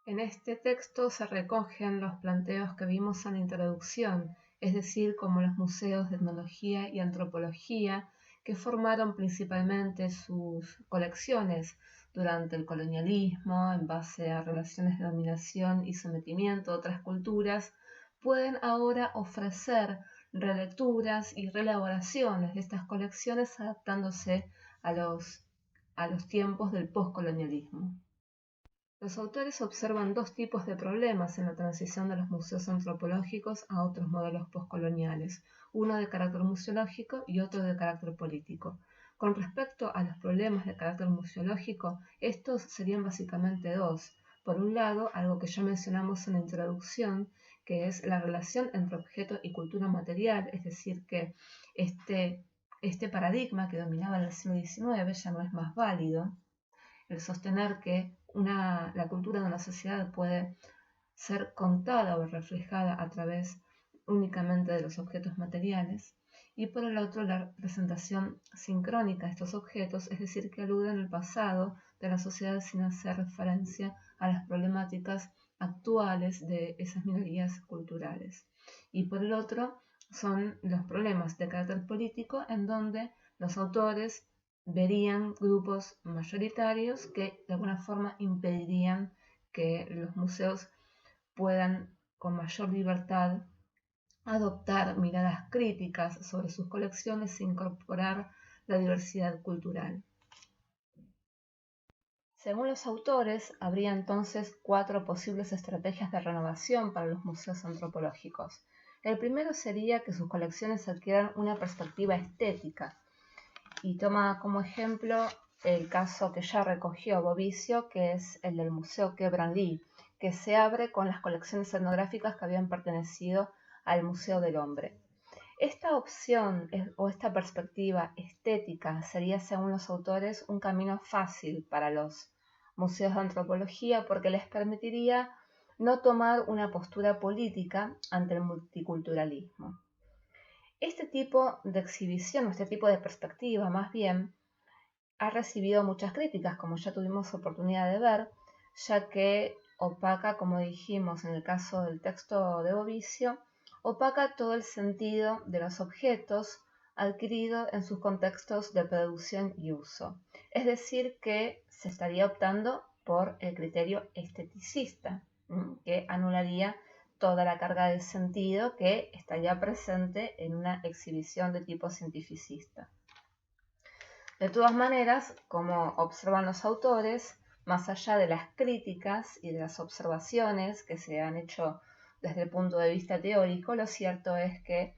En este texto se recogen los planteos que vimos en la introducción, es decir, como los museos de etnología y antropología, que formaron principalmente sus colecciones durante el colonialismo, en base a relaciones de dominación y sometimiento de otras culturas, pueden ahora ofrecer relecturas y reelaboraciones de estas colecciones adaptándose a los tiempos del poscolonialismo. Los autores observan dos tipos de problemas en la transición de los museos antropológicos a otros modelos postcoloniales, uno de carácter museológico y otro de carácter político. Con respecto a los problemas de carácter museológico, estos serían básicamente dos. Por un lado, algo que ya mencionamos en la introducción, que es la relación entre objeto y cultura material, es decir, que este paradigma que dominaba en el siglo XIX ya no es más válido. El sostener que la cultura de una sociedad puede ser contada o reflejada a través únicamente de los objetos materiales, y por el otro la presentación sincrónica de estos objetos, es decir, que aluden al pasado de la sociedad sin hacer referencia a las problemáticas actuales de esas minorías culturales. Y por el otro son los problemas de carácter político, en donde los autores verían grupos mayoritarios que de alguna forma impedirían que los museos puedan con mayor libertad adoptar miradas críticas sobre sus colecciones e incorporar la diversidad cultural. Según los autores, habría entonces 4 posibles estrategias de renovación para los museos antropológicos. El primero sería que sus colecciones adquieran una perspectiva estética, y toma como ejemplo el caso que ya recogió Bovicio, que es el del Museo Quai Branly, que se abre con las colecciones etnográficas que habían pertenecido al Museo del Hombre. Esta opción o esta perspectiva estética sería, según los autores, un camino fácil para los museos de antropología porque les permitiría no tomar una postura política ante el multiculturalismo. Este tipo de exhibición, o este tipo de perspectiva más bien, ha recibido muchas críticas, como ya tuvimos oportunidad de ver, ya que opaca, como dijimos en el caso del texto de Bovicio, opaca todo el sentido de los objetos adquiridos en sus contextos de producción y uso. Es decir, que se estaría optando por el criterio esteticista, que anularía toda la carga de sentido que estaría presente en una exhibición de tipo cientificista. De todas maneras, como observan los autores, más allá de las críticas y de las observaciones que se han hecho desde el punto de vista teórico, lo cierto es que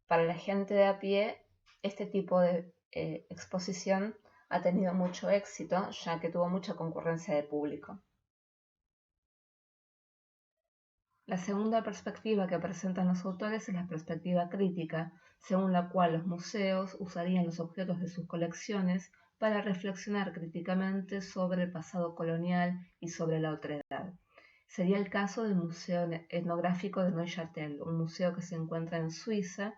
para la gente de a pie este tipo de exposición ha tenido mucho éxito, ya que tuvo mucha concurrencia de público. La segunda perspectiva que presentan los autores es la perspectiva crítica, según la cual los museos usarían los objetos de sus colecciones para reflexionar críticamente sobre el pasado colonial y sobre la otredad. Sería el caso del Museo Etnográfico de Neuchâtel, un museo que se encuentra en Suiza,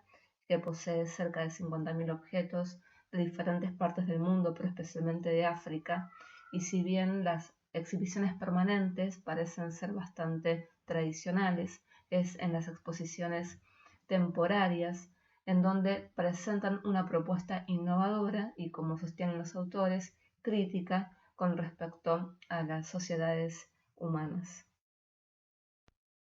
que posee cerca de 50.000 objetos de diferentes partes del mundo, pero especialmente de África, y si bien las exhibiciones permanentes parecen ser bastante tradicionales, es en las exposiciones temporarias, en donde presentan una propuesta innovadora y, como sostienen los autores, crítica con respecto a las sociedades humanas.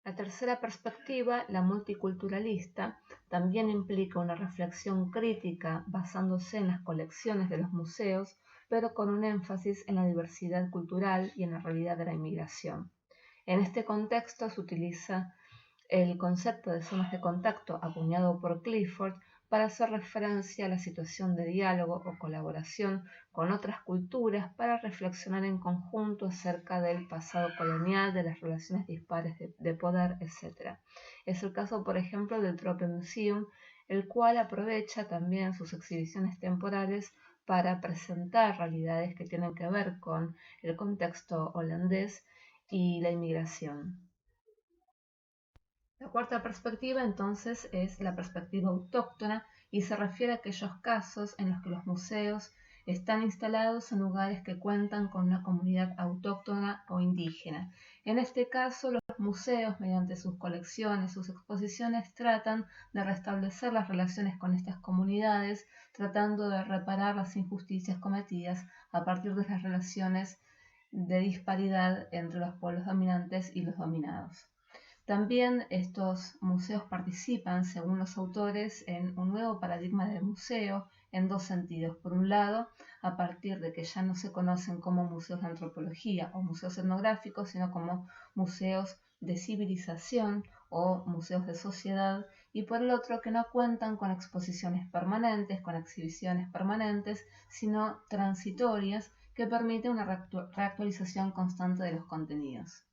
La tercera perspectiva, la multiculturalista, también implica una reflexión crítica basándose en las colecciones de los museos, pero con un énfasis en la diversidad cultural y en la realidad de la inmigración. En este contexto se utiliza el concepto de zonas de contacto acuñado por Clifford para hacer referencia a la situación de diálogo o colaboración con otras culturas para reflexionar en conjunto acerca del pasado colonial, de las relaciones dispares de poder, etc. Es el caso, por ejemplo, del Tropenmuseum, el cual aprovecha también sus exhibiciones temporales para presentar realidades que tienen que ver con el contexto holandés y la inmigración. La cuarta perspectiva entonces es la perspectiva autóctona y se refiere a aquellos casos en los que los museos están instalados en lugares que cuentan con una comunidad autóctona o indígena. En este caso, los museos, mediante sus colecciones, sus exposiciones, tratan de restablecer las relaciones con estas comunidades, tratando de reparar las injusticias cometidas a partir de las relaciones de disparidad entre los pueblos dominantes y los dominados. También estos museos participan, según los autores, en un nuevo paradigma de museo en dos sentidos. Por un lado, a partir de que ya no se conocen como museos de antropología o museos etnográficos, sino como museos de civilización o museos de sociedad, y por el otro, que no cuentan con exposiciones permanentes, con exhibiciones permanentes, sino transitorias que permiten una reactualización constante de los contenidos.